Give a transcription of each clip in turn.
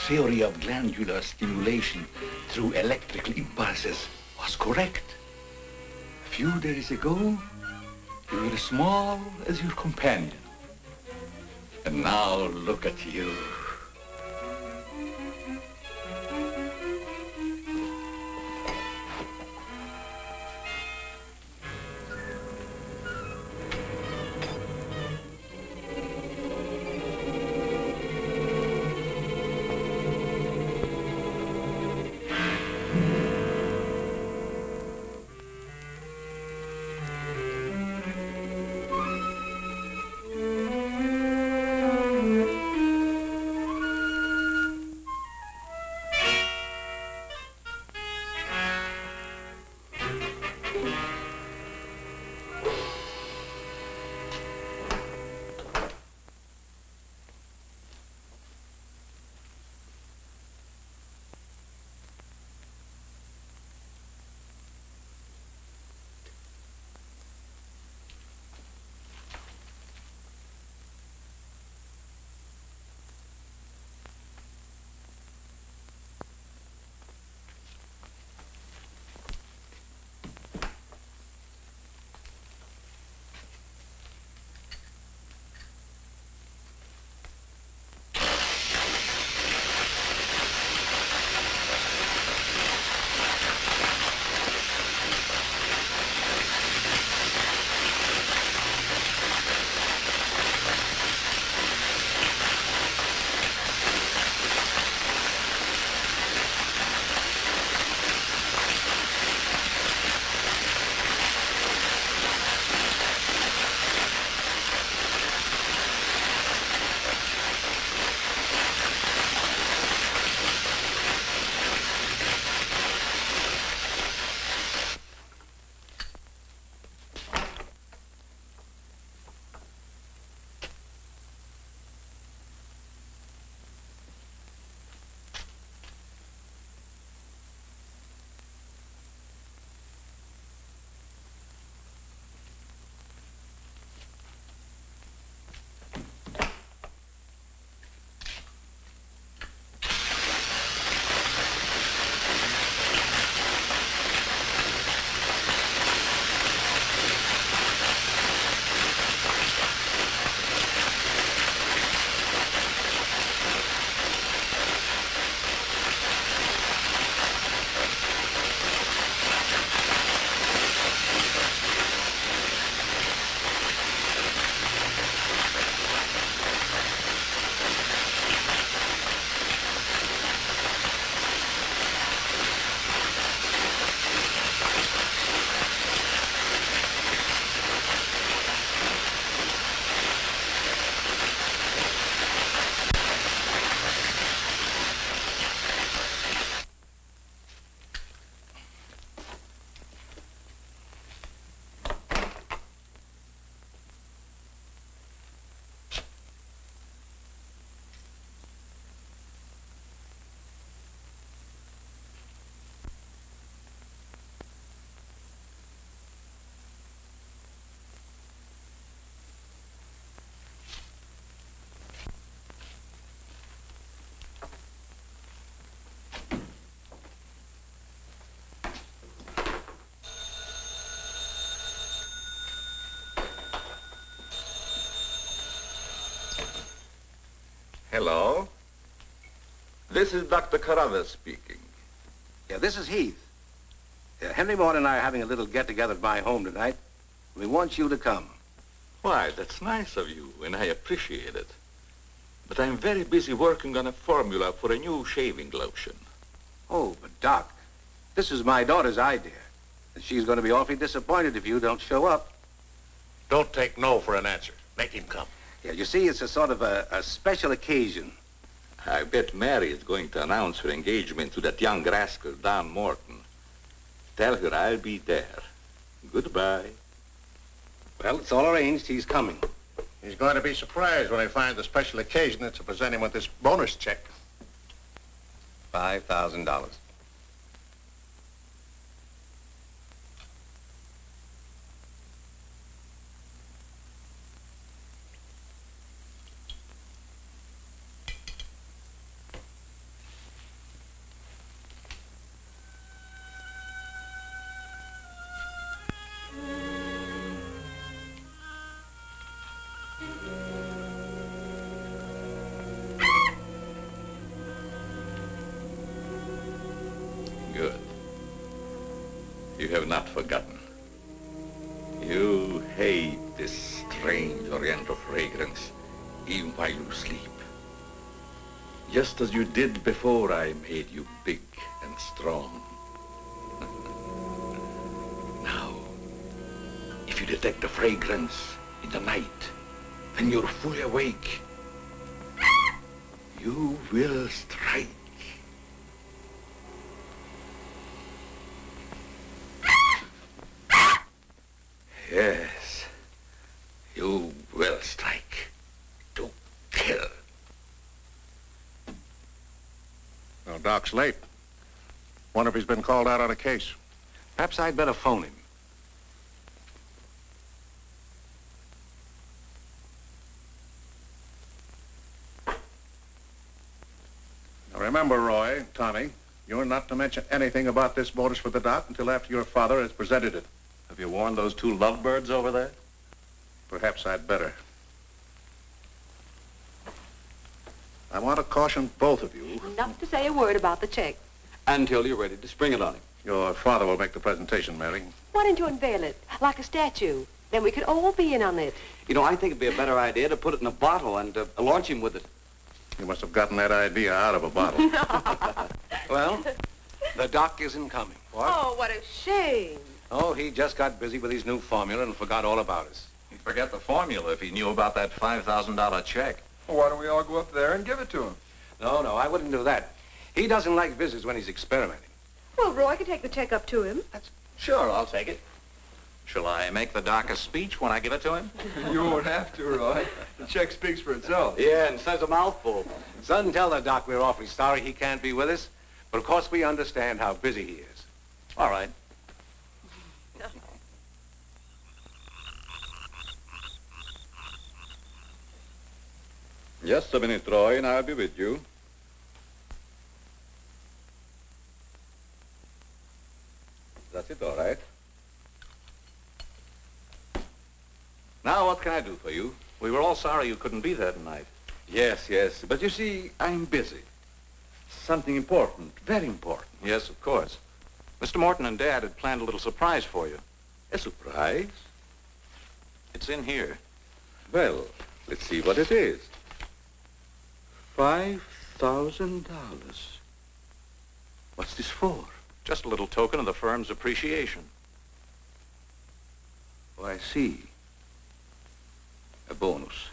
Theory of glandular stimulation through electrical impulses was correct. A few days ago, you were as small as your companion. And now look at you. Hello. This is Dr. Carruthers speaking. Yeah, this is Heath. Henry Morton and I are having a little get-together at my home tonight. We want you to come. Why, that's nice of you, and I appreciate it. But I'm very busy working on a formula for a new shaving lotion. Oh, but Doc, this is my daughter's idea. And she's going to be awfully disappointed if you don't show up. Don't take no for an answer. Make him come. Yeah, you see, it's a sort of a special occasion. I bet Mary is going to announce her engagement to that young rascal, Don Morton. Tell her I'll be there. Goodbye. Well, it's all arranged. He's coming. He's going to be surprised when he finds the special occasion that's to present him with this bonus check. $5,000. Good. You have not forgotten. You hate this strange oriental fragrance, even while you sleep. Just as you did before I made you big and strong. Now, if you detect the fragrance in the night, when you're fully awake, you will strike. Yes, you will strike to kill. Well, Doc's late. Wonder if he's been called out on a case. Perhaps I'd better phone him. Now remember, Roy, Tommy, you're not to mention anything about this bonus for the Doc until after your father has presented it. Have you warned those two lovebirds over there? Perhaps I'd better. I want to caution both of you. Not to say a word about the check. Until you're ready to spring it on him. Your father will make the presentation, Mary. Why don't you unveil it, like a statue? Then we could all be in on it. You know, I think it'd be a better idea to put it in a bottle and launch him with it. You must have gotten that idea out of a bottle. Well, the Doc isn't coming. What? Oh, what a shame. Oh, he just got busy with his new formula and forgot all about us. He'd forget the formula if he knew about that $5,000 check. Well, why don't we all go up there and give it to him? No, I wouldn't do that. He doesn't like visits when he's experimenting. Well, Roy could take the check up to him. Sure, I'll take it. Shall I make the doc a speech when I give it to him? You won't have to, Roy. The check speaks for itself. Yeah, and says a mouthful. Son, tell the Doc we're awfully sorry he can't be with us, but of course we understand how busy he is. All right. Just a minute, Roy, and I'll be with you. That's it, all right. Now, what can I do for you? We were all sorry you couldn't be there tonight. Yes, but you see, I'm busy. Something important, very important. Yes, of course. Mr. Morton and Dad had planned a little surprise for you. A surprise? It's in here. Well, let's see what it is. $5,000. What's this for? Just a little token of the firm's appreciation. Oh, I see. A bonus.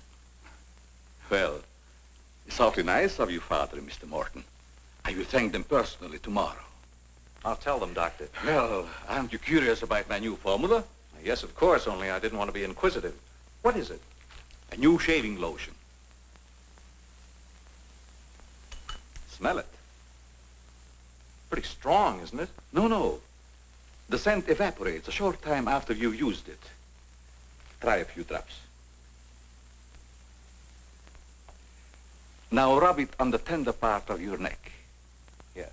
Well, it's awfully nice of you, Father and Mr. Morton. I will thank them personally tomorrow. I'll tell them, Doctor. Well, aren't you curious about my new formula? Yes, of course, only I didn't want to be inquisitive. What is it? A new shaving lotion. Smell it. Pretty strong, isn't it? No. The scent evaporates a short time after you've used it. Try a few drops. Now rub it on the tender part of your neck. Here.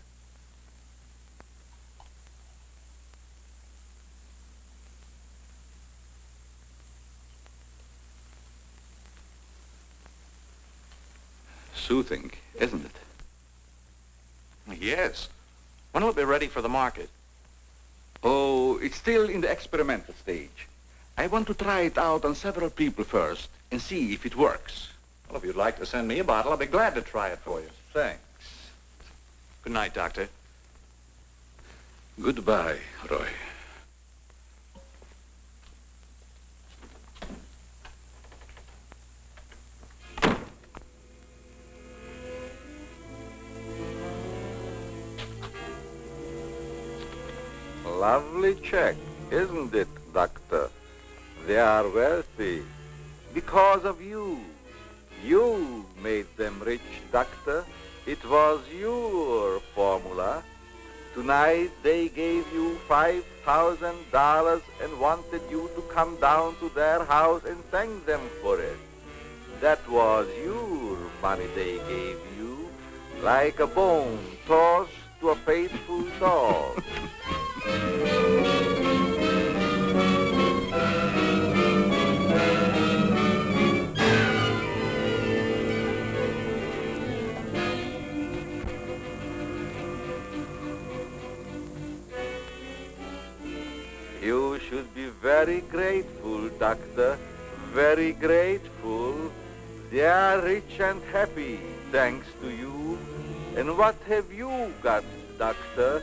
soothing, isn't it? Yes. When will it be ready for the market? Oh, it's still in the experimental stage. I want to try it out on several people first and see if it works. Well, if you'd like to send me a bottle, I'll be glad to try it for you. Thanks. Good night, Doctor. Goodbye, Roy. Lovely check, isn't it, Doctor? They are wealthy because of you. You made them rich, Doctor. It was your formula. Tonight they gave you $5,000 and wanted you to come down to their house and thank them for it. That was your money they gave you, like a bone tossed to a faithful dog. You should be very grateful, Doctor, very grateful. They are rich and happy, thanks to you. And what have you got, Doctor?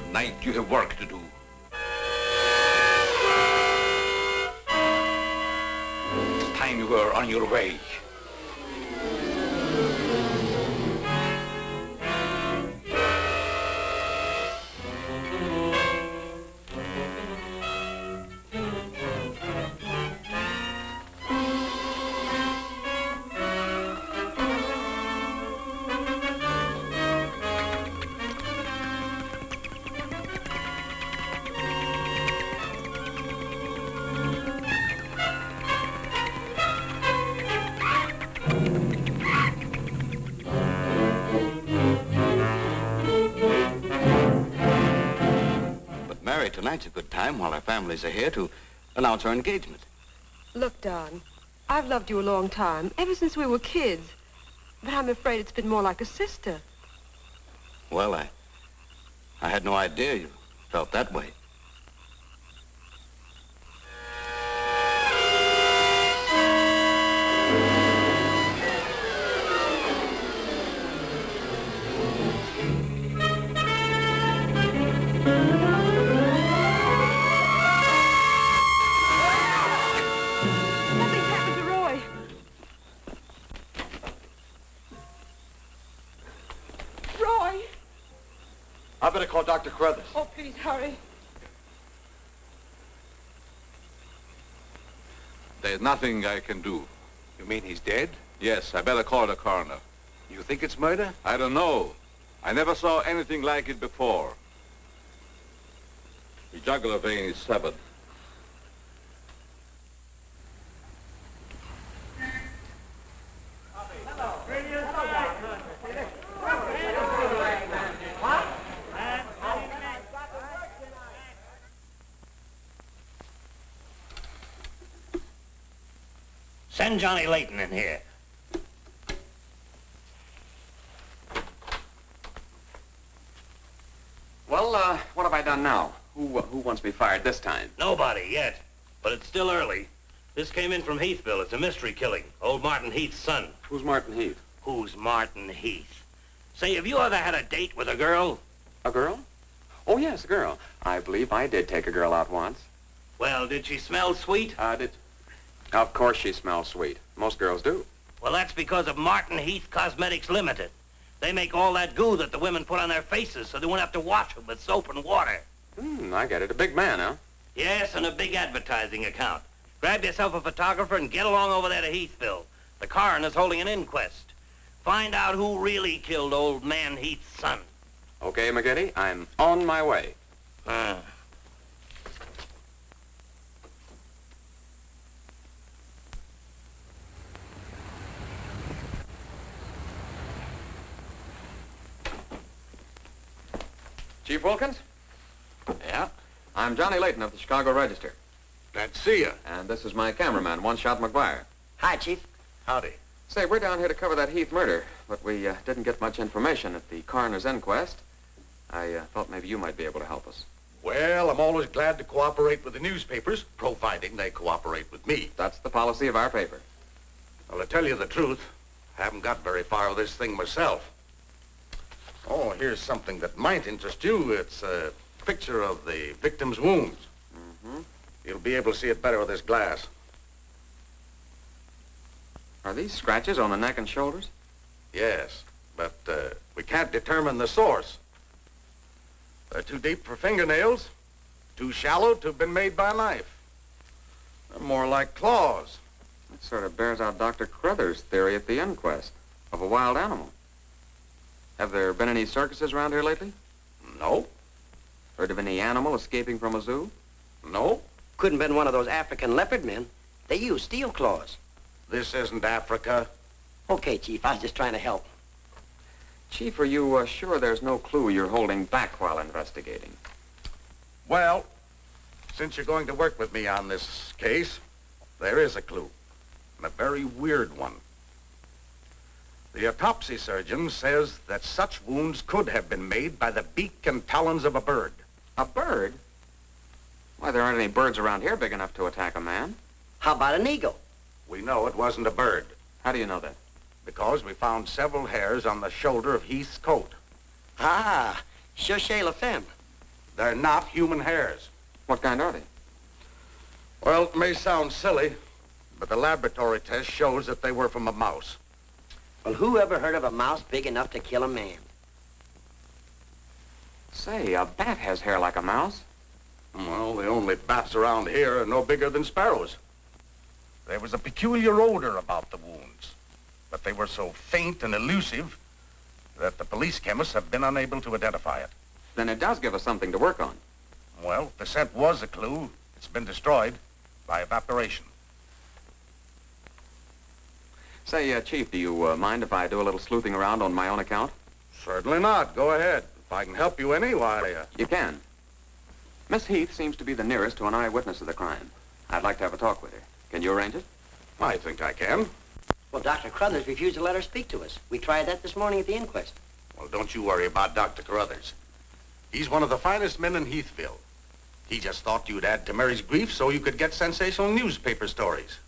Tonight you have work to do. It's time you were on your way. Tonight's a good time while our families are here to announce our engagement. Look, Don, I've loved you a long time, ever since we were kids. But I'm afraid it's been more like a sister. Well, I had no idea you felt that way. I better call Dr. Carruthers. Oh, please, hurry. There's nothing I can do. You mean he's dead? Yes, I better call the coroner. You think it's murder? I don't know. I never saw anything like it before. The jugular vein is severed. Send Johnny Layton in here. Well, what have I done now? Who wants me fired this time? Nobody yet, but it's still early. This came in from Heathville. It's a mystery killing. Old Martin Heath's son. Who's Martin Heath? Who's Martin Heath? Say, have you ever had a date with a girl? A girl? Oh, yes, a girl. I believe I did take a girl out once. Well, did she smell sweet? Of course she smells sweet. Most girls do. Well, that's because of Martin Heath Cosmetics Limited. They make all that goo that the women put on their faces so they won't have to wash them with soap and water. I get it. A big man, huh? Yes, and a big advertising account. Grab yourself a photographer and get along over there to Heathville. The coroner's holding an inquest. Find out who really killed old man Heath's son. Okay, McGinty, I'm on my way. Chief Wilkins? Yeah? I'm Johnny Layton of the Chicago Register. Glad to see you. And this is my cameraman, One Shot McGuire. Hi, Chief. Howdy. Say, we're down here to cover that Heath murder, but we didn't get much information at the coroner's inquest. I thought maybe you might be able to help us. Well, I'm always glad to cooperate with the newspapers, providing they cooperate with me. That's the policy of our paper. Well, to tell you the truth, I haven't got very far with this thing myself. Oh, here's something that might interest you. It's a picture of the victim's wounds. Mm-hmm. You'll be able to see it better with this glass. Are these scratches on the neck and shoulders? Yes, but we can't determine the source. They're too deep for fingernails, too shallow to have been made by a knife. They're more like claws. That sort of bears out Dr. Crothers' theory at the inquest of a wild animal. Have there been any circuses around here lately? No. Heard of any animal escaping from a zoo? No. Couldn't have been one of those African leopard men. They use steel claws. This isn't Africa. Okay, Chief, I was just trying to help. Chief, are you sure there's no clue you're holding back while investigating? Well, since you're going to work with me on this case, there is a clue, and a very weird one. The autopsy surgeon says that such wounds could have been made by the beak and talons of a bird. A bird? Why, there aren't any birds around here big enough to attack a man. How about an eagle? We know it wasn't a bird. How do you know that? Because we found several hairs on the shoulder of Heath's coat. Ah, cherchez la femme. They're not human hairs. What kind are they? Well, it may sound silly, but the laboratory test shows that they were from a mouse. Well, who ever heard of a mouse big enough to kill a man? Say, a bat has hair like a mouse. Well, the only bats around here are no bigger than sparrows. There was a peculiar odor about the wounds, but they were so faint and elusive that the police chemists have been unable to identify it. Then it does give us something to work on. Well, the scent was a clue. It's been destroyed by evaporation. Say, Chief, do you mind if I do a little sleuthing around on my own account? Certainly not. Go ahead. If I can help you any, why... You can. Miss Heath seems to be the nearest to an eyewitness of the crime. I'd like to have a talk with her. Can you arrange it? I think I can. Well, Dr. Crothers refused to let her speak to us. We tried that this morning at the inquest. Well, don't you worry about Dr. Carruthers. He's one of the finest men in Heathville. He just thought you'd add to Mary's grief so you could get sensational newspaper stories.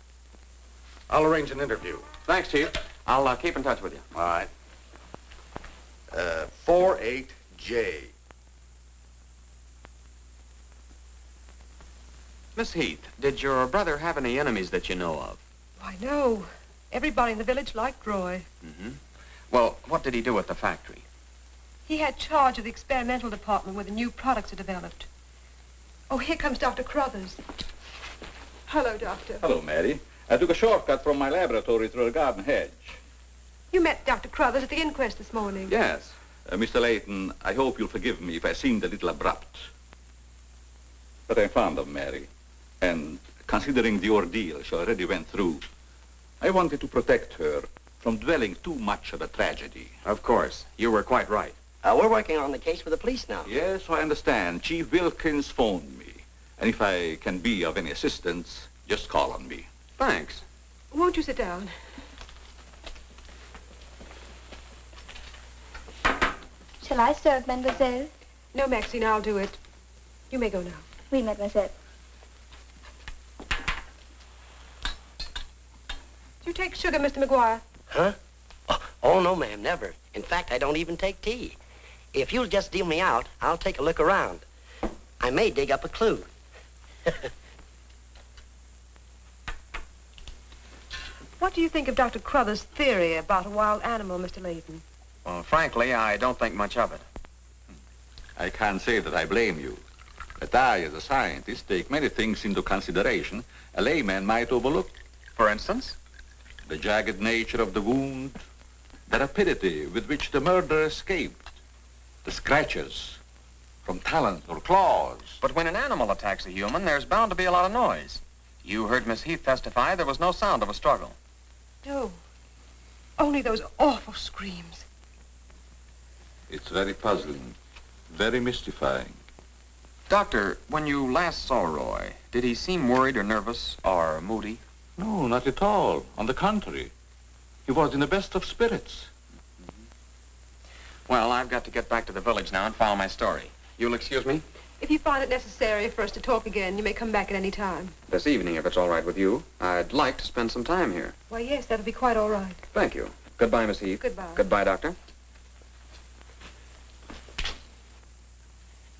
I'll arrange an interview. Thanks, Chief. I'll keep in touch with you. All right. 48J. Miss Heath, did your brother have any enemies that you know of? Why, no. Everybody in the village liked Roy. Mm-hmm. Well, what did he do at the factory? He had charge of the experimental department where the new products are developed. Oh, here comes Dr. Crothers. Hello, Doctor. Hello, Mary. I took a shortcut from my laboratory through a garden hedge. You met Dr. Crothers at the inquest this morning. Yes. Mr. Layton, I hope you'll forgive me if I seemed a little abrupt. But I'm fond of Mary. And considering the ordeal she already went through, I wanted to protect her from dwelling too much of a tragedy. Of course. You were quite right. We're working on the case with the police now. Yes, I understand. Chief Wilkins phoned me. And if I can be of any assistance, just call on me. Thanks. Won't you sit down? Shall I serve, mademoiselle? No, Maxine, I'll do it. You may go now. Oui, mademoiselle. Do you take sugar, Mr. McGuire? Huh? Oh, no, ma'am, never. In fact, I don't even take tea. If you'll just deal me out, I'll take a look around. I may dig up a clue. What do you think of Dr. Crothers' theory about a wild animal, Mr. Layton? Well, frankly, I don't think much of it. I can't say that I blame you. But I, as a scientist, take many things into consideration a layman might overlook. For instance? The jagged nature of the wound, the rapidity with which the murderer escaped, the scratches from talons or claws. But when an animal attacks a human, there's bound to be a lot of noise. You heard Miss Heath testify there was no sound of a struggle. No. Only those awful screams. It's very puzzling. Very mystifying. Doctor, when you last saw Roy, did he seem worried or nervous or moody? No, not at all. On the contrary. He was in the best of spirits. Well, I've got to get back to the village now and file my story. You'll excuse me? If you find it necessary for us to talk again, you may come back at any time. This evening, if it's all right with you. I'd like to spend some time here. Why, yes, that'll be quite all right. Thank you. Goodbye, Miss Heath. Goodbye. Goodbye, Doctor.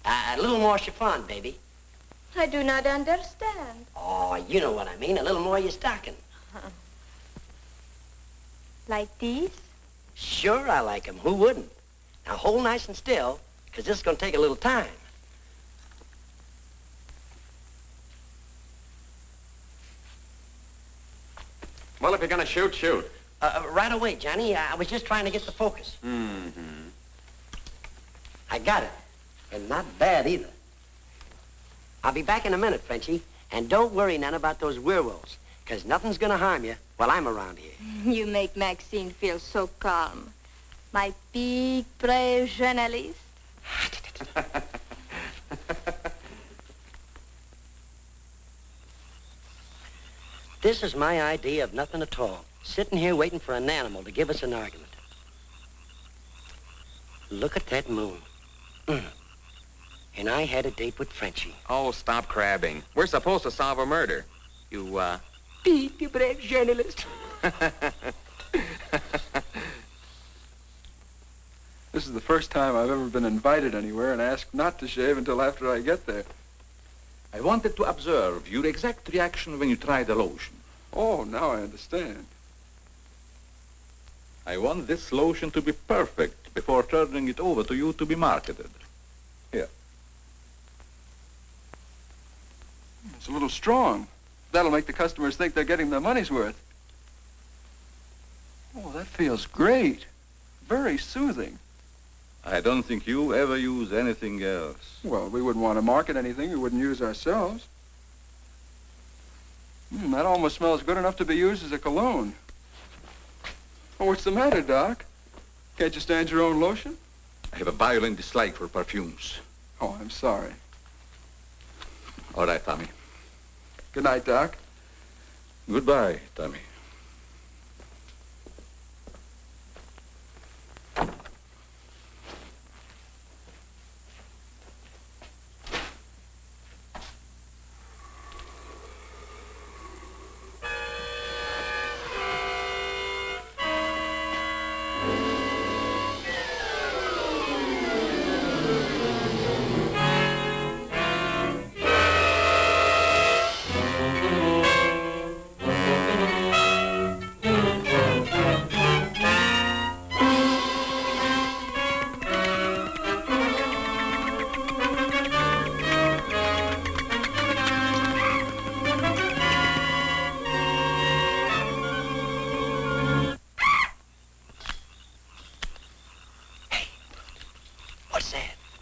A little more chiffon, baby. I do not understand. Oh, you know what I mean. A little more of your stocking. Like these? Sure, I like 'em. Who wouldn't? Now, hold nice and still, because this is going to take a little time. Well, if you're going to shoot, shoot. Right away, Johnny. I was just trying to get the focus. Mm-hmm. I got it. And not bad, either. I'll be back in a minute, Frenchie. And don't worry none about those werewolves, because nothing's going to harm you while I'm around here. You make Maxine feel so calm. My big, brave journalist. This is my idea of nothing at all. Sitting here waiting for an animal to give us an argument. Look at that moon. And I had a date with Frenchie. Oh, stop crabbing. We're supposed to solve a murder. You, Beep, you brave journalist. This is the first time I've ever been invited anywhere and asked not to shave until after I get there. I wanted to observe your exact reaction when you tried the lotion. Oh, now I understand. I want this lotion to be perfect before turning it over to you to be marketed. Here. It's a little strong. That'll make the customers think they're getting their money's worth. Oh, that feels great. Very soothing. I don't think you ever use anything else. Well, we wouldn't want to market anything we wouldn't use ourselves. That almost smells good enough to be used as a cologne. Oh, what's the matter, Doc? Can't you stand your own lotion? I have a violent dislike for perfumes. Oh, I'm sorry. All right, Tommy. Good night, Doc. Goodbye, Tommy.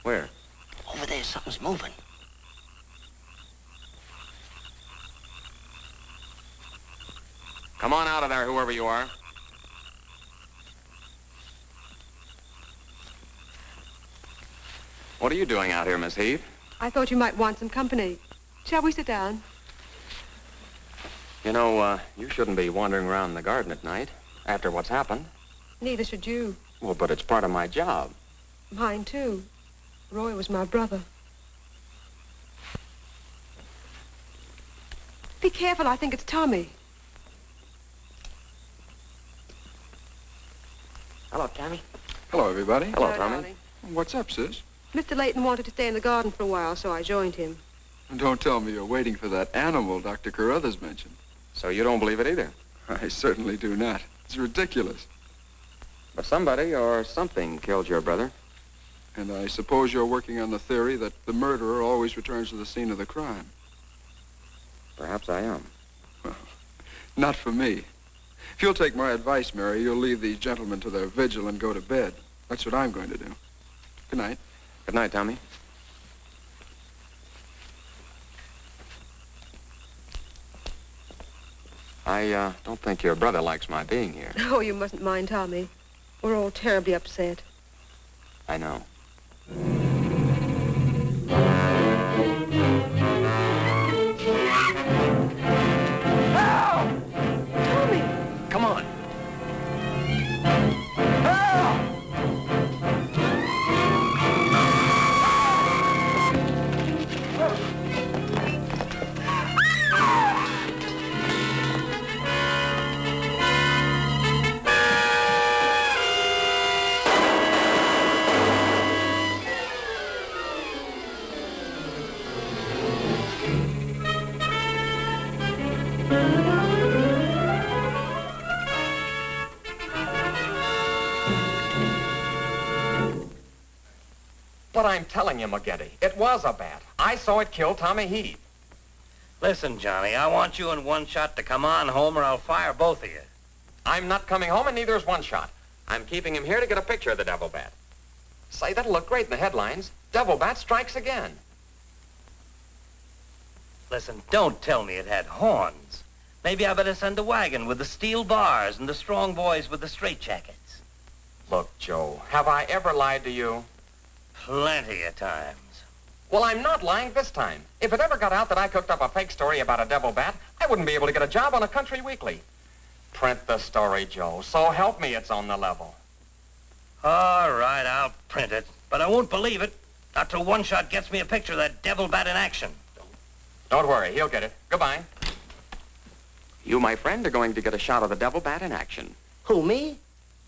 Where? Over there, something's moving. Come on out of there, whoever you are. What are you doing out here, Miss Heath? I thought you might want some company. Shall we sit down? You know, you shouldn't be wandering around the garden at night after what's happened. Neither should you. Well, but it's part of my job. Mine, too. Roy was my brother. Be careful, I think it's Tommy. Hello, Tommy. Hello, everybody. Hello, Tommy. darling. What's up, sis? Mr. Layton wanted to stay in the garden for a while, so I joined him. Don't tell me you're waiting for that animal Dr. Carruthers mentioned. So you don't believe it either? I certainly do not. It's ridiculous. But somebody or something killed your brother. And I suppose you're working on the theory that the murderer always returns to the scene of the crime. Perhaps I am. Well, not for me. If you'll take my advice, Mary, you'll leave these gentlemen to their vigil and go to bed. That's what I'm going to do. Good night. Good night, Tommy. I don't think your brother likes my being here. Oh, you mustn't mind Tommy. We're all terribly upset. I know. what I'm telling you, McGetty. It was a bat. I saw it kill Tommy Heath. Listen, Johnny, I want you and One Shot to come on home or I'll fire both of you. I'm not coming home, and neither is One Shot. I'm keeping him here to get a picture of the devil bat. Say, that'll look great in the headlines. Devil bat strikes again. Listen, don't tell me it had horns. Maybe I better send a wagon with the steel bars and the strong boys with the straitjackets. Look, Joe, have I ever lied to you? Plenty of times. Well, I'm not lying this time. If it ever got out that I cooked up a fake story about a devil bat, I wouldn't be able to get a job on a country weekly. Print the story, Joe. So help me, it's on the level. All right, I'll print it. But I won't believe it. Not till One Shot gets me a picture of that devil bat in action. Don't worry, he'll get it. Goodbye. You, my friend, are going to get a shot of the devil bat in action. Who, me?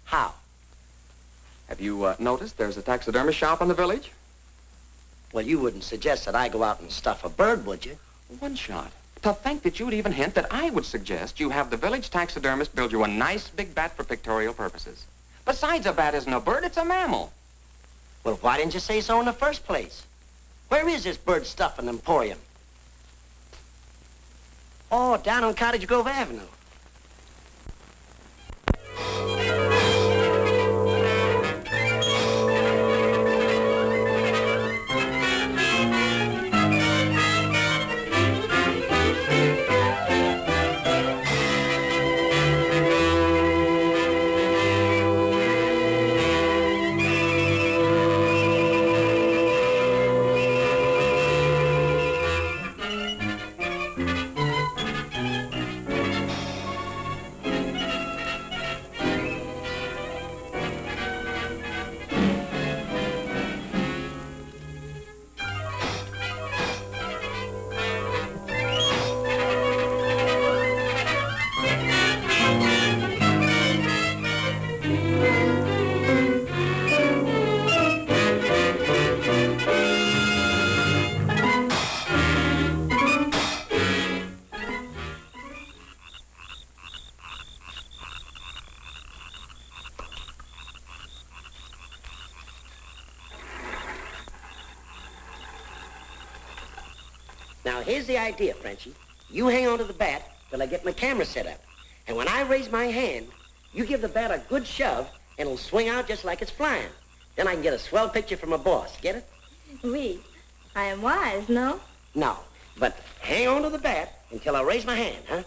How? Have you noticed there's a taxidermist shop in the village? Well, you wouldn't suggest that I go out and stuff a bird, would you? One Shot. To think that you'd even hint that I would suggest you have the village taxidermist build you a nice big bat for pictorial purposes. Besides, a bat isn't a bird, it's a mammal. Well, why didn't you say so in the first place? Where is this bird stuffing emporium? Oh, down on Cottage Grove Avenue. Now, here's the idea, Frenchie. You hang on to the bat till I get my camera set up. And when I raise my hand, you give the bat a good shove, and it'll swing out just like it's flying. Then I can get a swell picture from my boss. Get it? Oui. I am wise, no? No. But hang on to the bat until I raise my hand, huh?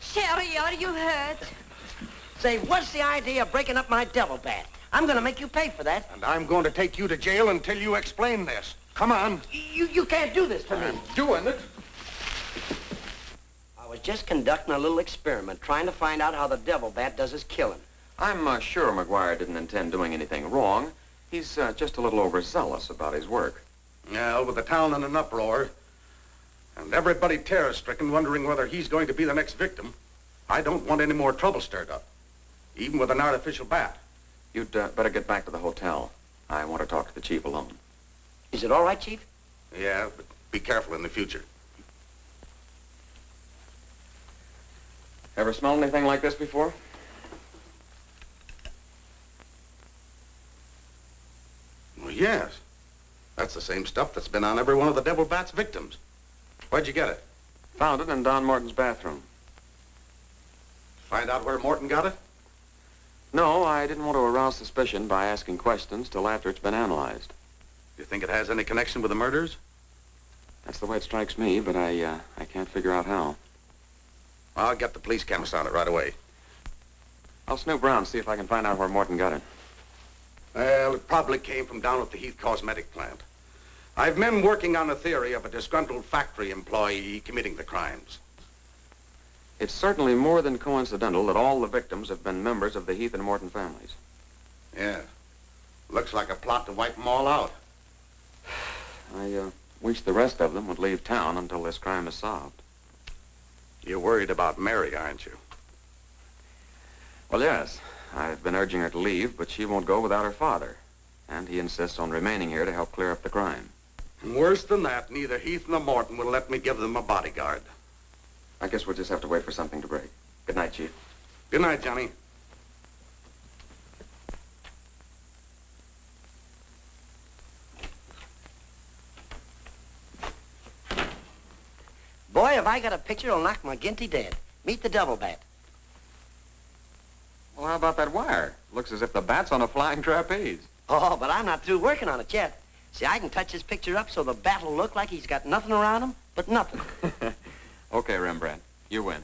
Sherry, are you hurt? Say, what's the idea of breaking up my devil bat? I'm going to make you pay for that. And I'm going to take you to jail until you explain this. Come on. You can't do this to me. I'm doing it. I was just conducting a little experiment, trying to find out how the devil bat does his killing. I'm sure McGuire didn't intend doing anything wrong. He's just a little overzealous about his work. Yeah, with the town in an uproar, and everybody terror-stricken, wondering whether he's going to be the next victim, I don't want any more trouble stirred up, even with an artificial bat. You'd better get back to the hotel. I want to talk to the chief alone. Is it all right, Chief? Yeah, but be careful in the future. Ever smelled anything like this before? Well, yes. That's the same stuff that's been on every one of the devil bat's victims. Where'd you get it? Found it in Don Morton's bathroom. Find out where Morton got it? No, I didn't want to arouse suspicion by asking questions till after it's been analyzed. You think it has any connection with the murders? That's the way it strikes me, but I can't figure out how. I'll get the police chemist on it right away. I'll snoop around, see if I can find out where Morton got it. Well, it probably came from down at the Heath cosmetic plant. I've men working on a theory of a disgruntled factory employee committing the crimes. It's certainly more than coincidental that all the victims have been members of the Heath and Morton families. Yeah. Looks like a plot to wipe them all out. I wish the rest of them would leave town until this crime is solved. You're worried about Mary, aren't you? Well, yes. I've been urging her to leave, but she won't go without her father. And he insists on remaining here to help clear up the crime. And worse than that, neither Heath nor Morton will let me give them a bodyguard. I guess we'll just have to wait for something to break. Good night, Chief. Good night, Johnny. Boy, have I got a picture that'll knock McGinty dead. Meet the double bat. Well, how about that wire? Looks as if the bat's on a flying trapeze. Oh, but I'm not through working on it yet. See, I can touch this picture up so the bat will look like he's got nothing around him but nothing. Okay, Rembrandt. You win.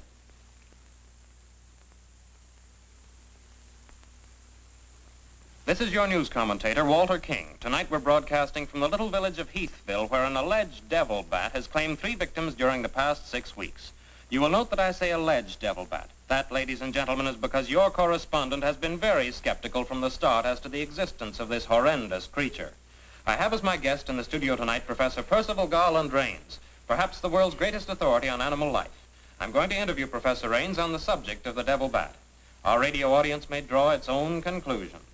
This is your news commentator, Walter King. Tonight we're broadcasting from the little village of Heathville, where an alleged devil bat has claimed 3 victims during the past 6 weeks. You will note that I say alleged devil bat. That, ladies and gentlemen, is because your correspondent has been very skeptical from the start as to the existence of this horrendous creature. I have as my guest in the studio tonight Professor Percival Garland Rains, perhaps the world's greatest authority on animal life. I'm going to interview Professor Rains on the subject of the devil bat. Our radio audience may draw its own conclusions.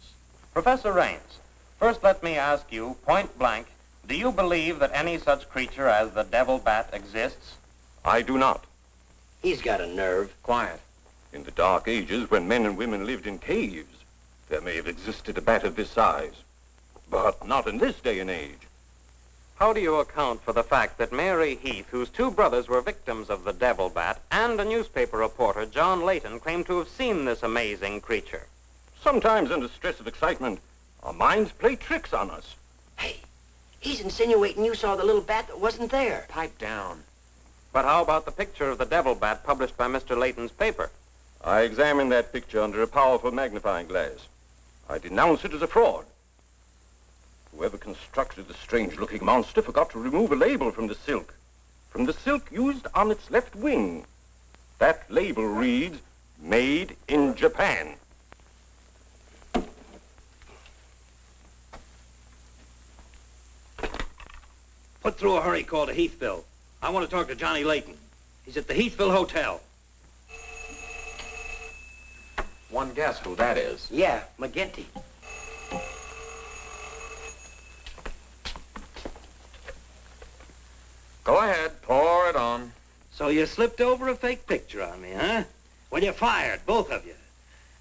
Professor Rains, first let me ask you, point blank, do you believe that any such creature as the devil bat exists? I do not. He's got a nerve. Quiet. In the dark ages, when men and women lived in caves, there may have existed a bat of this size. But not in this day and age. How do you account for the fact that Mary Heath, whose 2 brothers were victims of the devil bat, and a newspaper reporter, John Layton, claim to have seen this amazing creature? Sometimes under stress of excitement, our minds play tricks on us. Hey, he's insinuating you saw the little bat that wasn't there. Pipe down. But how about the picture of the devil bat published by Mr. Layton's paper? I examined that picture under a powerful magnifying glass. I denounce it as a fraud. Whoever constructed the strange-looking monster forgot to remove a label from the silk used on its left wing. That label reads, "Made in Japan." Put through a hurry call to Heathville. I want to talk to Johnny Layton. He's at the Heathville Hotel. One guess who that is. Yeah, McGinty. Go ahead, pour it on. So you slipped over a fake picture on me, huh? Well, you're fired, both of you.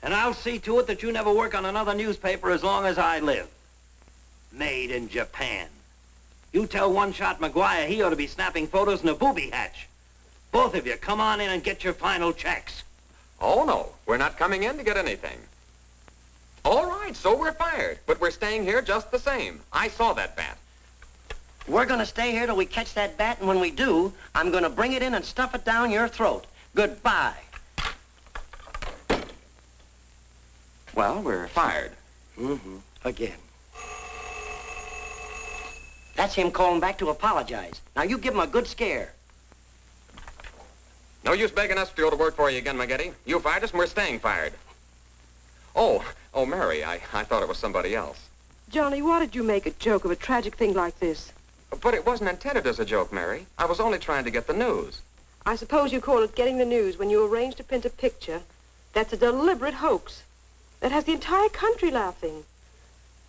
And I'll see to it that you never work on another newspaper as long as I live. Made in Japan. You tell One-Shot McGuire he ought to be snapping photos in a booby hatch. Both of you, come on in and get your final checks. Oh, no. We're not coming in to get anything. All right, so we're fired. But we're staying here just the same. I saw that bat. We're going to stay here till we catch that bat, and when we do, I'm going to bring it in and stuff it down your throat. Goodbye. Well, we're fired. Mm-hmm. Again. That's him calling back to apologize. Now, you give him a good scare. No use begging us to go to work for you again, McGinty. You fired us and we're staying fired. Oh, Mary, I thought it was somebody else. Johnny, why did you make a joke of a tragic thing like this? But it wasn't intended as a joke, Mary. I was only trying to get the news. I suppose you call it getting the news when you arrange to print a picture. That's a deliberate hoax. That has the entire country laughing.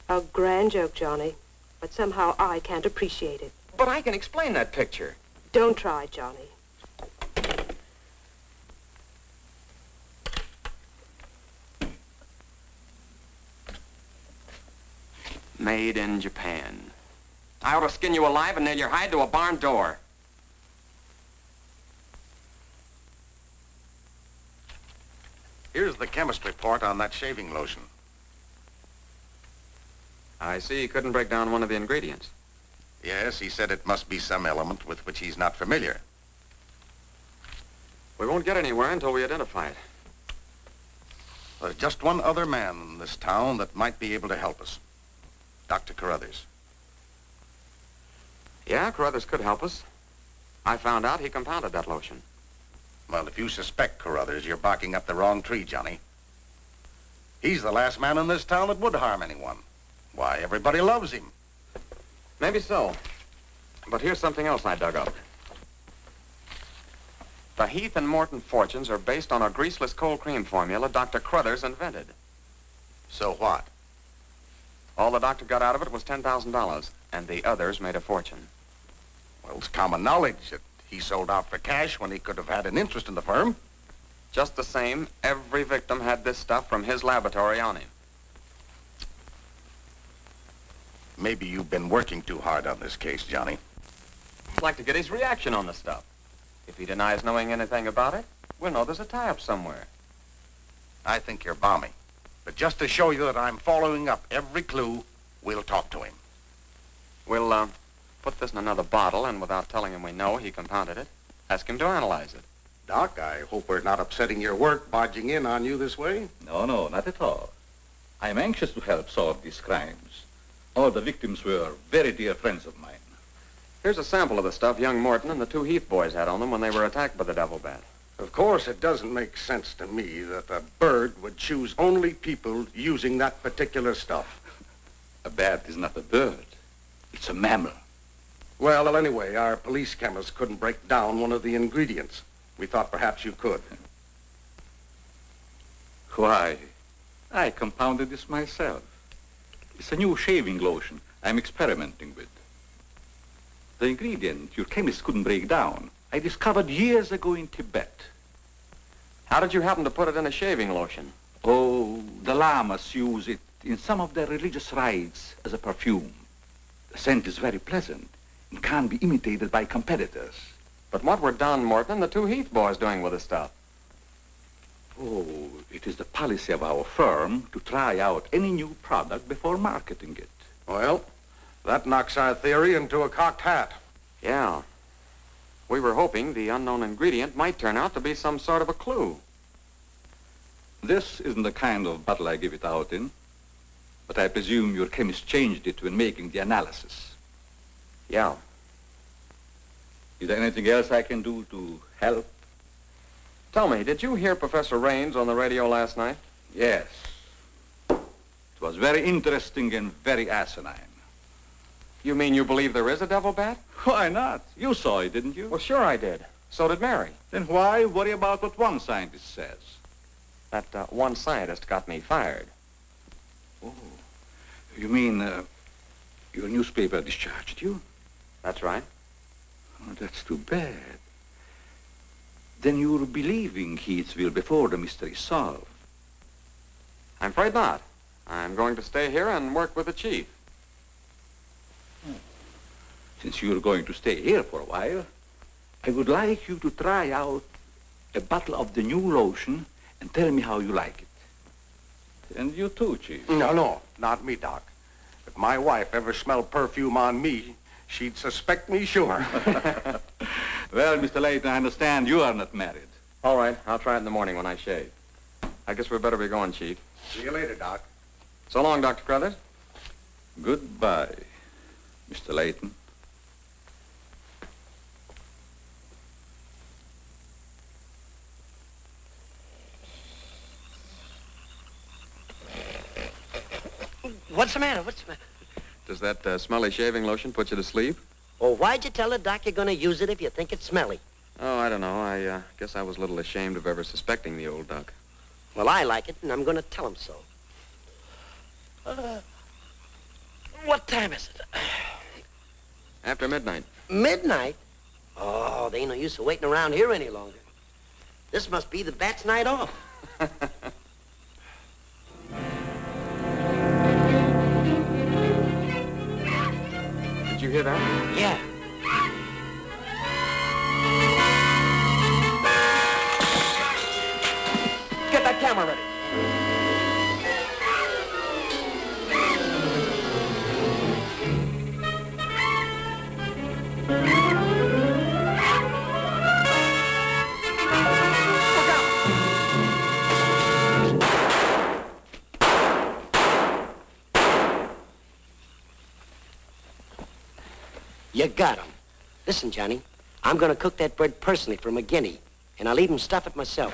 A grand joke, Johnny. But somehow I can't appreciate it. But I can explain that picture. Don't try, Johnny. Made in Japan. I ought to skin you alive and nail your hide to a barn door. Here's the chemist report on that shaving lotion. I see he couldn't break down one of the ingredients. Yes, he said it must be some element with which he's not familiar. We won't get anywhere until we identify it. There's just one other man in this town that might be able to help us. Dr. Carruthers. Yeah, Carruthers could help us. I found out he compounded that lotion. Well, if you suspect Carruthers, you're barking up the wrong tree, Johnny. He's the last man in this town that would harm anyone. Why, everybody loves him. Maybe so. But here's something else I dug up. The Heath and Morton fortunes are based on a greaseless cold cream formula Dr. Crothers invented. So what? All the doctor got out of it was $10,000, and the others made a fortune. Well, it's common knowledge that he sold out for cash when he could have had an interest in the firm. Just the same, every victim had this stuff from his laboratory on him. Maybe you've been working too hard on this case, Johnny. I'd like to get his reaction on the stuff. If he denies knowing anything about it, we'll know there's a tie-up somewhere. I think you're balmy. But just to show you that I'm following up every clue, we'll talk to him. We'll, put this in another bottle, and without telling him we know he compounded it, ask him to analyze it. Doc, I hope we're not upsetting your work barging in on you this way. No, not at all. I'm anxious to help solve these crimes. All the victims were very dear friends of mine. Here's a sample of the stuff young Morton and the two Heath boys had on them when they were attacked by the devil bat. Of course, it doesn't make sense to me that a bird would choose only people using that particular stuff. A bat is not a bird. It's a mammal. Well, anyway, our police chemist couldn't break down one of the ingredients. We thought perhaps you could. Why, I compounded this myself. It's a new shaving lotion I'm experimenting with. The ingredient your chemist couldn't break down, I discovered years ago in Tibet. How did you happen to put it in a shaving lotion? Oh, the lamas use it in some of their religious rites as a perfume. The scent is very pleasant and can't be imitated by competitors. But what were Don Morton and the two Heath boys doing with the stuff? Oh, it is the policy of our firm to try out any new product before marketing it. Well, that knocks our theory into a cocked hat. Yeah. We were hoping the unknown ingredient might turn out to be some sort of a clue. This isn't the kind of bottle I give it out in, but I presume your chemist changed it when making the analysis. Yeah. Is there anything else I can do to help? Tell me, did you hear Professor Raines on the radio last night? Yes. It was very interesting and very asinine. You mean you believe there is a devil bat? Why not? You saw it, didn't you? Well, sure I did. So did Mary. Then why worry about what one scientist says? That one scientist got me fired. Oh, you mean your newspaper discharged you? That's right. Oh, that's too bad. Then you're believing Heathville before the mystery is solved. I'm afraid not. I'm going to stay here and work with the chief. Since you're going to stay here for a while, I would like you to try out a bottle of the new lotion and tell me how you like it. And you too, Chief. No, not me, Doc. If my wife ever smelled perfume on me, she'd suspect me sure. Well, Mr. Layton, I understand you are not married. All right, I'll try it in the morning when I shave. I guess we better be going, Chief. See you later, Doc. So long, Dr. Crothers. Goodbye, Mr. Layton. What's the matter? What's the matter? Does that smelly shaving lotion put you to sleep? Well, why'd you tell the doc you're going to use it if you think it's smelly? Oh, I don't know. I guess I was a little ashamed of ever suspecting the old duck. Well, I like it, and I'm going to tell him so. What time is it? After midnight. Midnight? Oh, they ain't no use of waiting around here any longer. This must be the bat's night off. Did you hear that? Yeah. Get that camera ready. You got him. Listen, Johnny, I'm going to cook that bird personally for McGinney, and I'll even stuff it myself.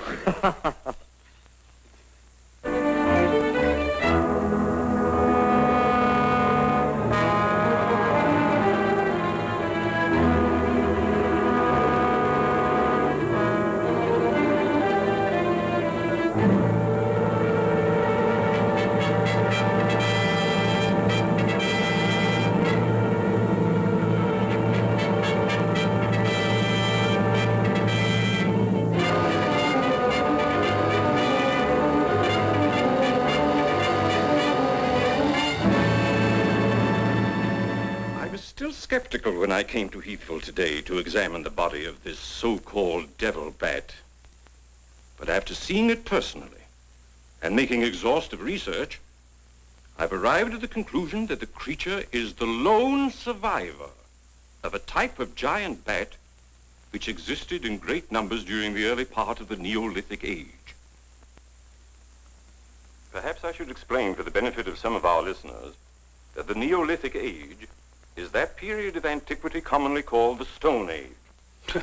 was skeptical when I came to Heathville today to examine the body of this so-called devil bat. But after seeing it personally and making exhaustive research, I've arrived at the conclusion that the creature is the lone survivor of a type of giant bat which existed in great numbers during the early part of the Neolithic age. Perhaps I should explain for the benefit of some of our listeners that the Neolithic age is that period of antiquity commonly called the Stone Age.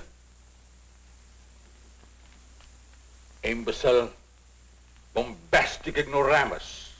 Imbecile, bombastic ignoramus.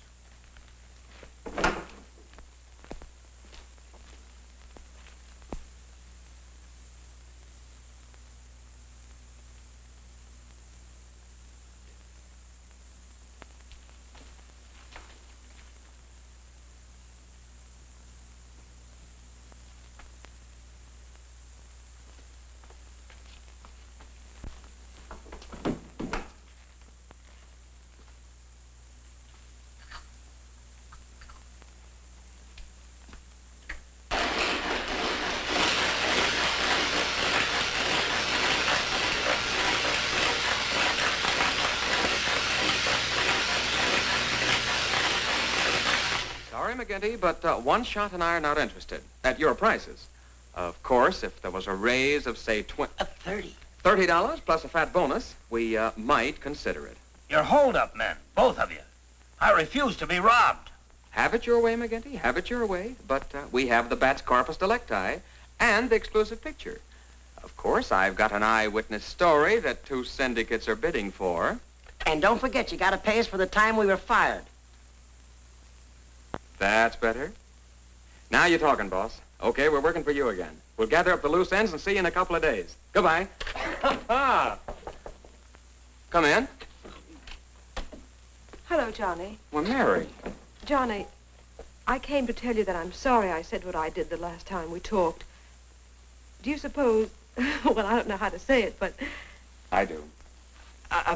Sorry, McGinty, but one shot and I are not interested. At your prices. Of course, if there was a raise of, say, $30 plus a fat bonus, we might consider it. You're hold-up men, both of you. I refuse to be robbed. Have it your way, McGinty, have it your way. But we have the bat's corpus delicti and the exclusive picture. Of course, I've got an eyewitness story that 2 syndicates are bidding for. And don't forget, you gotta pay us for the time we were fired. That's better. Now you're talking, boss. Okay, we're working for you again. We'll gather up the loose ends and see you in a couple of days. Goodbye. Come in. Hello, Johnny. Well, Mary. Johnny, I came to tell you that I'm sorry I said what I did the last time we talked. Do you suppose... well, I don't know how to say it, but... I do.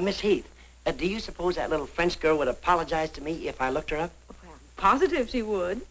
Miss Heath, do you suppose that little French girl would apologize to me if I looked her up? Well, I'm positive she would.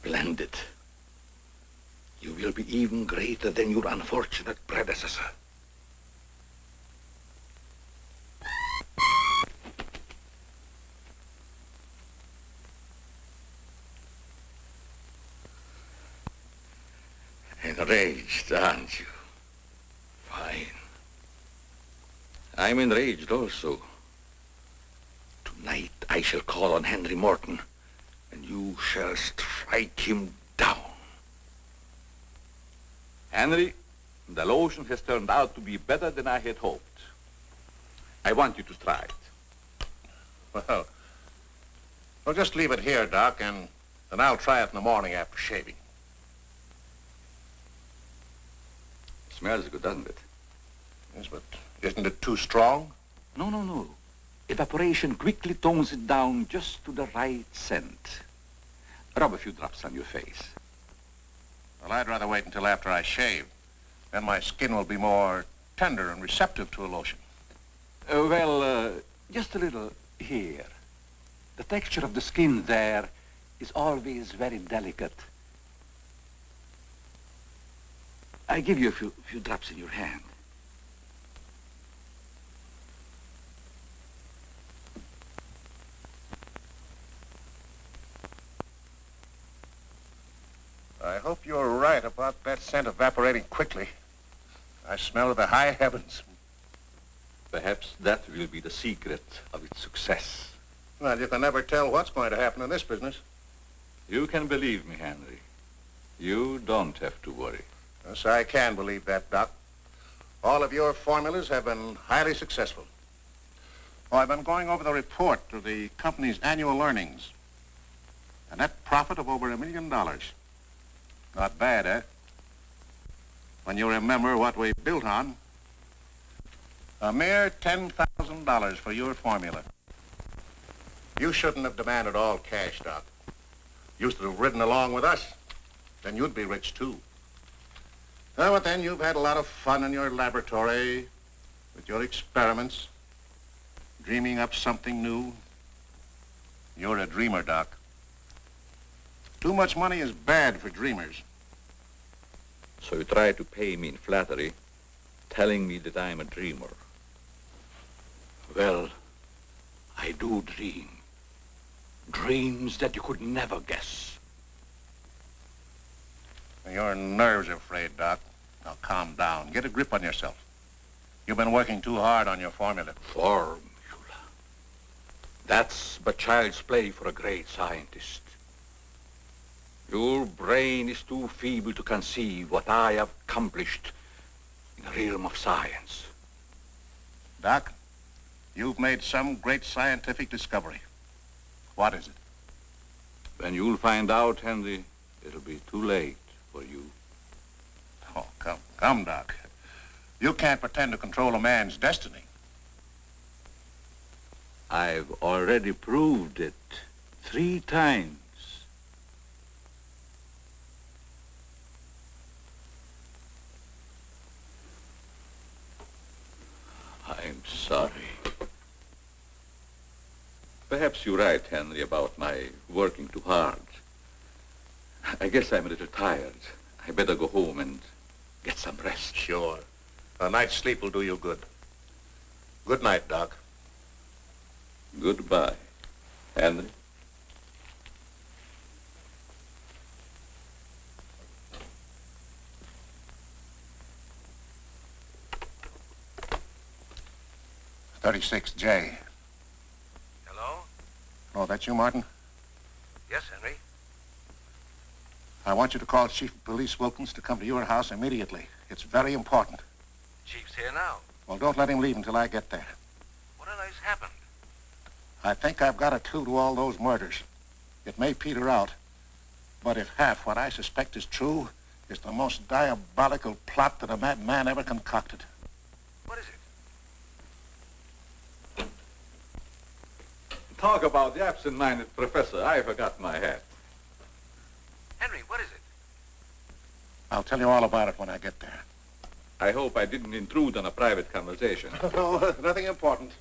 Splendid. You will be even greater than your unfortunate predecessor. Enraged, aren't you? Fine. I'm enraged also. Tonight I shall call on Henry Morton, and you shall strike him down. Henry, the lotion has turned out to be better than I had hoped. I want you to try it. Well, just leave it here, Doc, and then I'll try it in the morning after shaving. Smells good, doesn't it? Yes, but isn't it too strong? No, no, no. Evaporation quickly tones it down just to the right scent. Rub a few drops on your face. Well, I'd rather wait until after I shave. Then my skin will be more tender and receptive to a lotion. Just a little here. The texture of the skin there is always very delicate. I give you a few drops in your hand. I hope you're right about that scent evaporating quickly. I smell the high heavens. Perhaps that will be the secret of its success. Well, you can never tell what's going to happen in this business. You can believe me, Henry. You don't have to worry. Yes, I can believe that, Doc. All of your formulas have been highly successful. Oh, I've been going over the report of the company's annual earnings. A net profit of over $1 million. Not bad, eh? When you remember what we built on. A mere $10,000 for your formula. You shouldn't have demanded all cash, Doc. You should have ridden along with us. Then you'd be rich, too. Oh, but then you've had a lot of fun in your laboratory with your experiments, dreaming up something new. You're a dreamer, Doc. Too much money is bad for dreamers. So you try to pay me in flattery, telling me that I'm a dreamer. Well, I do dream. Dreams that you could never guess. Your nerves are frayed, Doc. Now calm down. Get a grip on yourself. You've been working too hard on your formula. Formula. That's but child's play for a great scientist. Your brain is too feeble to conceive what I have accomplished in the realm of science. Doc, you've made some great scientific discovery. What is it? When you'll find out, Henry, it'll be too late for you. Oh, come, Doc. You can't pretend to control a man's destiny. I've already proved it 3 times. I'm sorry. Perhaps you're right, Henry, about my working too hard. I guess I'm a little tired. I better go home and get some rest. Sure. A night's sleep will do you good. Good night, Doc. Goodbye, Henry. .36J. Hello? Oh, that's you, Martin? Yes, Henry. I want you to call Chief of Police Wilkins to come to your house immediately. It's very important. Chief's here now. Well, don't let him leave until I get there. What on earth's happened? I think I've got a clue to all those murders. It may peter out, but if half what I suspect is true, it's the most diabolical plot that a madman ever concocted. What is it? Talk about the absent-minded professor. I forgot my hat. Henry, what is it? I'll tell you all about it when I get there. I hope I didn't intrude on a private conversation. No, nothing important.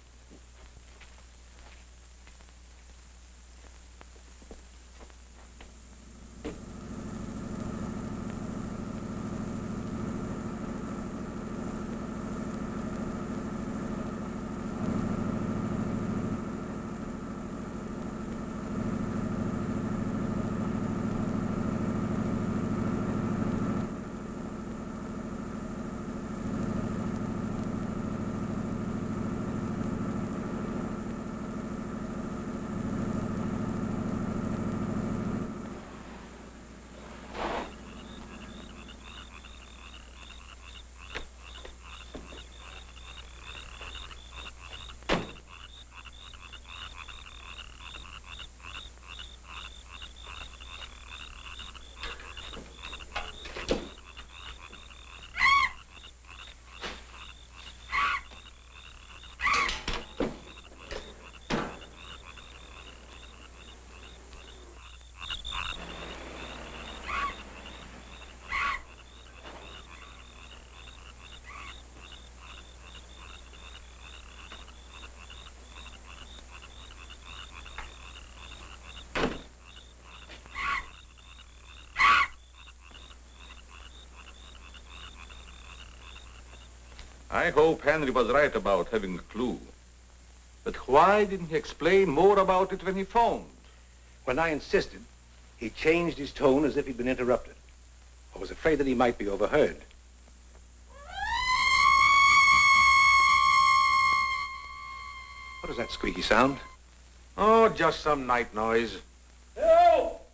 I hope Henry was right about having a clue. But why didn't he explain more about it when he phoned? When I insisted, he changed his tone as if he'd been interrupted. I was afraid that he might be overheard. What is that squeaky sound? Oh, just some night noise. Help!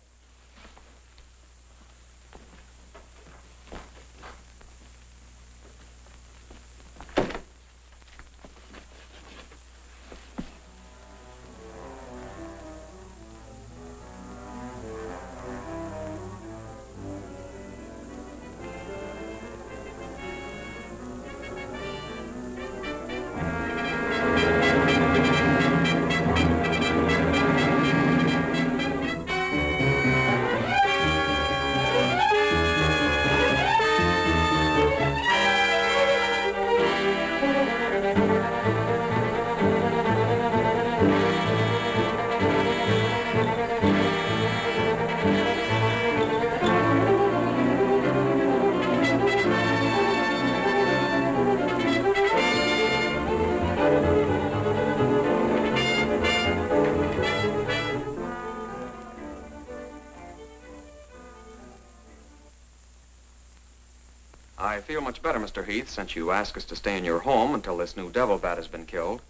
I feel much better, Mr. Heath, since you asked us to stay in your home until this new devil bat has been killed.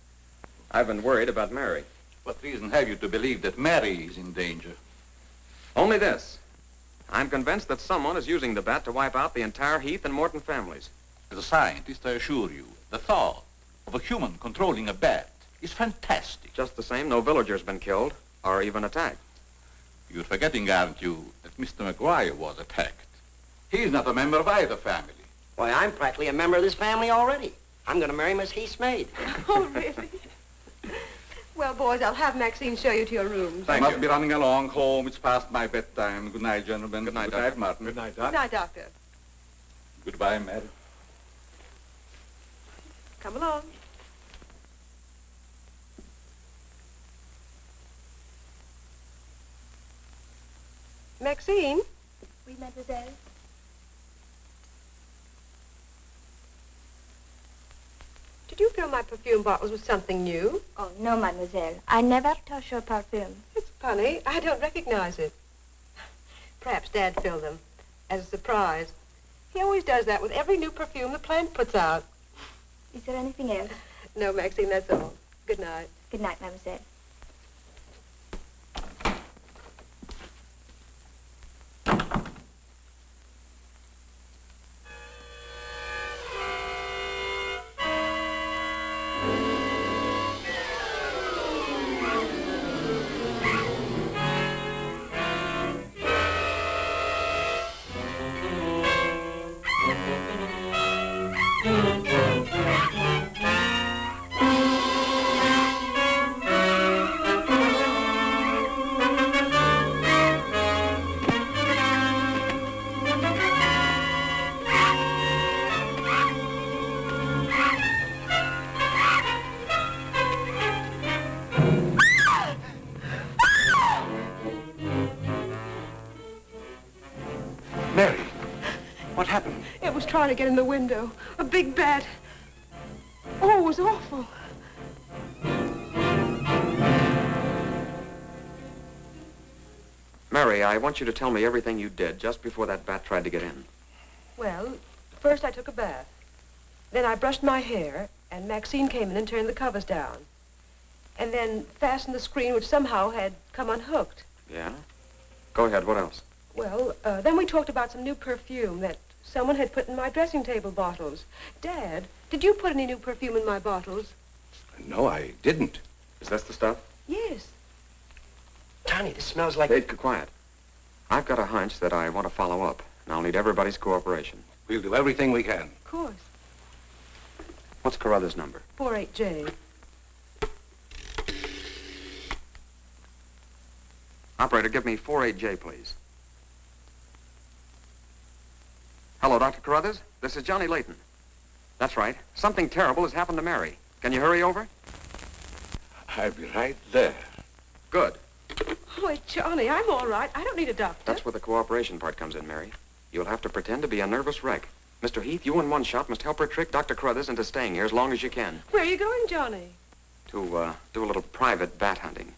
I've been worried about Mary. What reason have you to believe that Mary is in danger? Only this. I'm convinced that someone is using the bat to wipe out the entire Heath and Morton families. As a scientist, I assure you, the thought of a human controlling a bat is fantastic. Just the same, no villager's been killed or even attacked. You're forgetting, aren't you, that Mr. McGuire was attacked. He's not a member of either family. Why, I'm practically a member of this family already. I'm going to marry Miss Heath's maid. Oh, really? Well, boys, I'll have Maxine show you to your rooms. I must be running along home. It's past my bedtime. Good night, gentlemen. Good night, Good night, Martin. Good night, Good Doc. night, Doctor. Goodbye, Mary. Come along. Maxine? Oui, mademoiselle. Did you fill my perfume bottles with something new? Oh, no, mademoiselle. I never touch your perfume. It's funny. I don't recognize it. Perhaps Dad filled them as a surprise. He always does that with every new perfume the plant puts out. Is there anything else? No, Maxine, that's all. Good night. Good night, mademoiselle. Mary, what happened? It was trying to get in the window. A big bat. Oh, it was awful. Mary, I want you to tell me everything you did just before that bat tried to get in. Well, first I took a bath. Then I brushed my hair, and Maxine came in and turned the covers down. And then fastened the screen, which somehow had come unhooked. Yeah? Go ahead, what else? Well, then we talked about some new perfume that someone had put in my dressing table bottles. Dad, did you put any new perfume in my bottles? No, I didn't. Is that the stuff? Yes. Johnny, this smells like... Hey, quiet. I've got a hunch that I want to follow up, and I'll need everybody's cooperation. We'll do everything we can. Of course. What's Carruthers' number? 48J. Operator, give me 48J, please. Hello, Dr. Carruthers. This is Johnny Layton. That's right. Something terrible has happened to Mary. Can you hurry over? I'll be right there. Good. Oh, Johnny, I'm all right. I don't need a doctor. That's where the cooperation part comes in, Mary. You'll have to pretend to be a nervous wreck. Mr. Heath, you in one shot must help her trick Dr. Carruthers into staying here as long as you can. Where are you going, Johnny? To, do a little private bat hunting.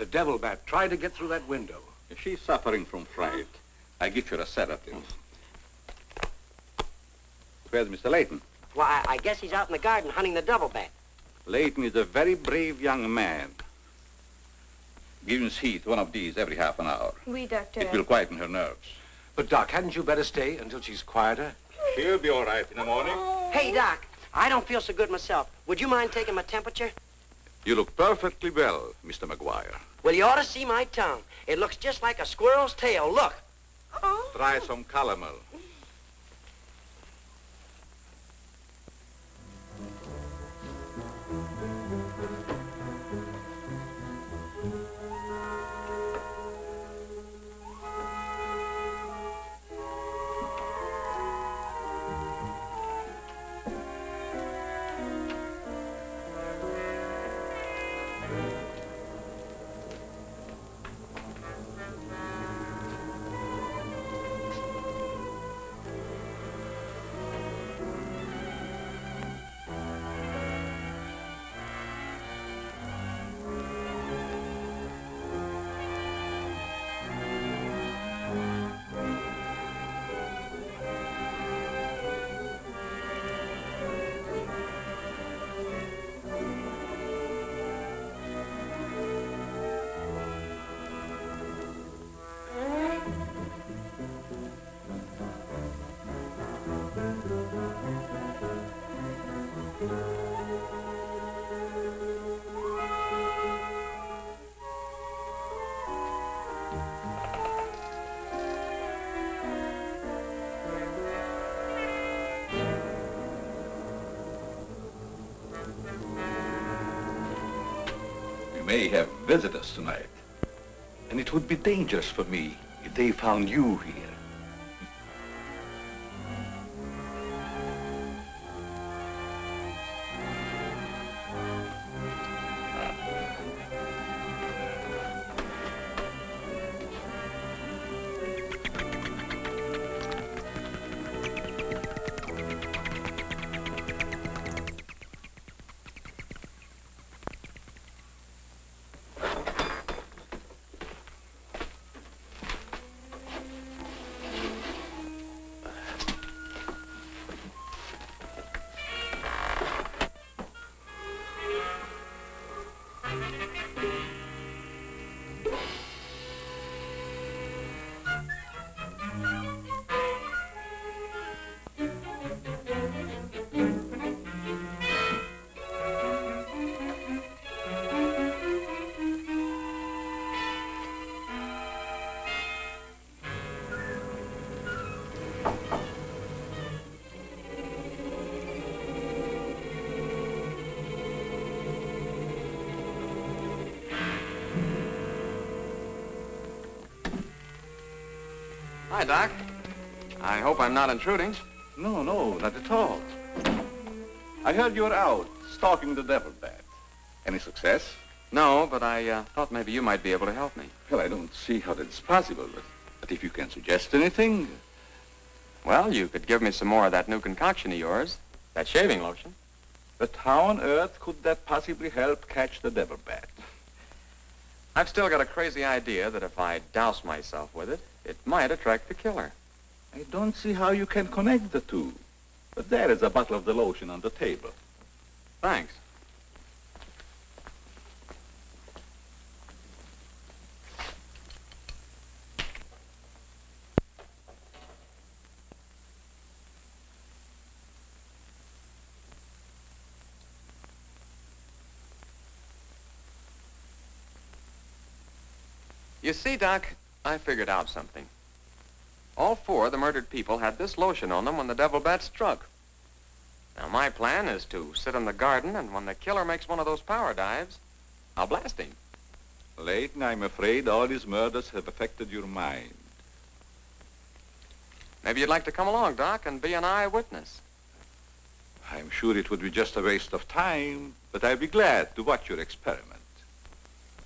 The devil bat tried to get through that window. If she's suffering from fright, I give her a sedative. Where's Mr. Layton? Why, I guess he's out in the garden hunting the devil bat. Layton is a very brave young man. Give Miss Heath one of these every half an hour. Oui, doctor. It will quieten her nerves. But, Doc, hadn't you better stay until she's quieter? She'll be all right in the morning. Hey, Doc, I don't feel so good myself. Would you mind taking my temperature? You look perfectly well, Mr. McGuire. Well, you ought to see my tongue. It looks just like a squirrel's tail. Look. Try some calomel. May have visitors tonight. And it would be dangerous for me if they found you here. Hi, Doc. I hope I'm not intruding. No, not at all. I heard you were out stalking the devil bat. Any success? No, but I thought maybe you might be able to help me. Well, I don't see how that's possible, but if you can suggest anything... Well, you could give me some more of that new concoction of yours, that shaving lotion. But how on earth could that possibly help catch the devil bat? I've still got a crazy idea that if I douse myself with it, it might attract the killer. I don't see how you can connect the two. But there is a bottle of the lotion on the table. Thanks. You see, Doc, I figured out something. All four of the murdered people had this lotion on them when the devil bat struck. Now, my plan is to sit in the garden, and when the killer makes one of those power dives, I'll blast him. Layton, I'm afraid all these murders have affected your mind. Maybe you'd like to come along, Doc, and be an eyewitness. I'm sure it would be just a waste of time, but I'd be glad to watch your experiment.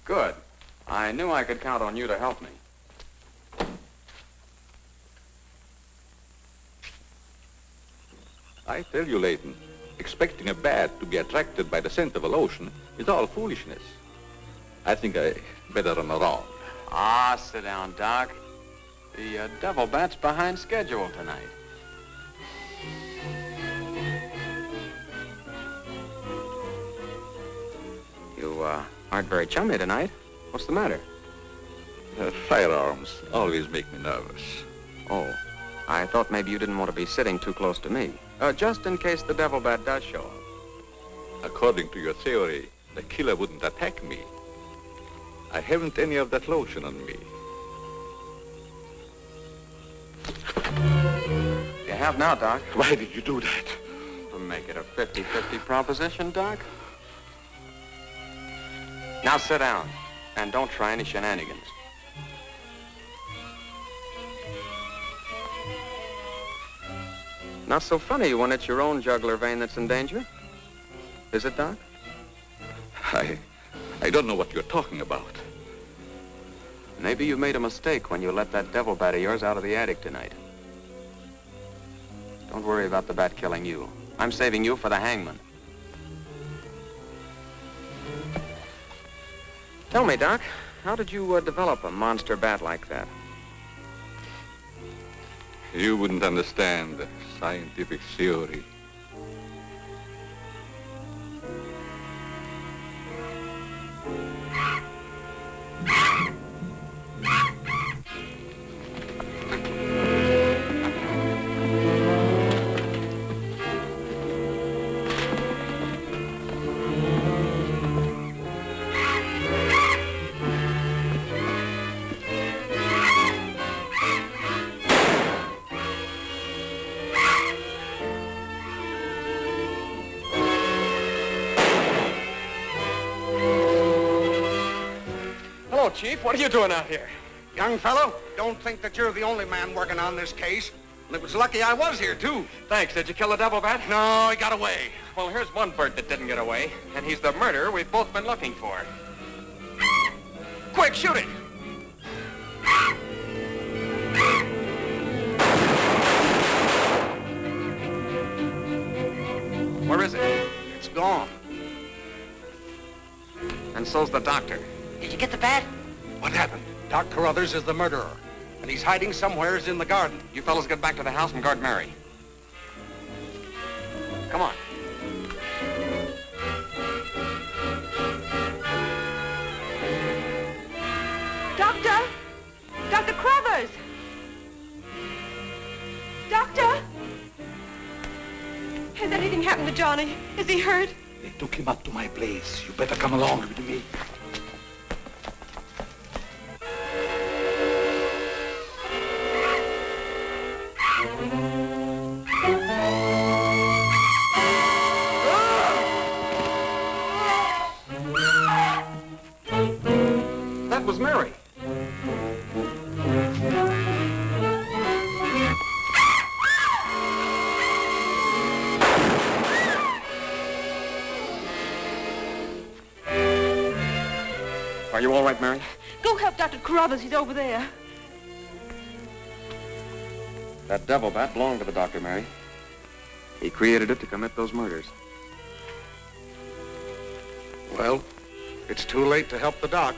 Good. I knew I could count on you to help me. I tell you, Layton, expecting a bat to be attracted by the scent of a lotion is all foolishness. I think I better run around. Ah, sit down, Doc. The devil bat's behind schedule tonight. You, aren't very chummy tonight. What's the matter? Firearms always make me nervous. Oh, I thought maybe you didn't want to be sitting too close to me. Just in case the devil bat does show up. According to your theory, the killer wouldn't attack me. I haven't any of that lotion on me. You have now, Doc. Why did you do that? To make it a 50-50 proposition, Doc. Now sit down, and don't try any shenanigans. Not so funny when it's your own jugular vein that's in danger. Is it, Doc? I don't know what you're talking about. Maybe you made a mistake when you let that devil bat of yours out of the attic tonight. Don't worry about the bat killing you. I'm saving you for the hangman. Tell me, Doc, how did you develop a monster bat like that? You wouldn't understand the scientific theory. Chief, what are you doing out here? Young fellow, don't think that you're the only man working on this case. And it was lucky I was here, too. Thanks. Did you kill the devil bat? No, he got away. Well, here's one bird that didn't get away, and he's the murderer we've both been looking for. Quick, shoot it! Where is it? It's gone. And so's the doctor. Did you get the bat? What happened? Doc Carruthers is the murderer, and he's hiding somewheres in the garden. You fellas get back to the house and guard Mary. Come on. Doctor! Dr. Carruthers! Doctor! Has anything happened to Johnny? Is he hurt? They took him up to my place. You better come along with me. That was Mary. Are you all right, Mary? Go help Dr. Carruthers. He's over there. That devil bat belonged to the doctor, Mary. He created it to commit those murders. Well, it's too late to help the doc.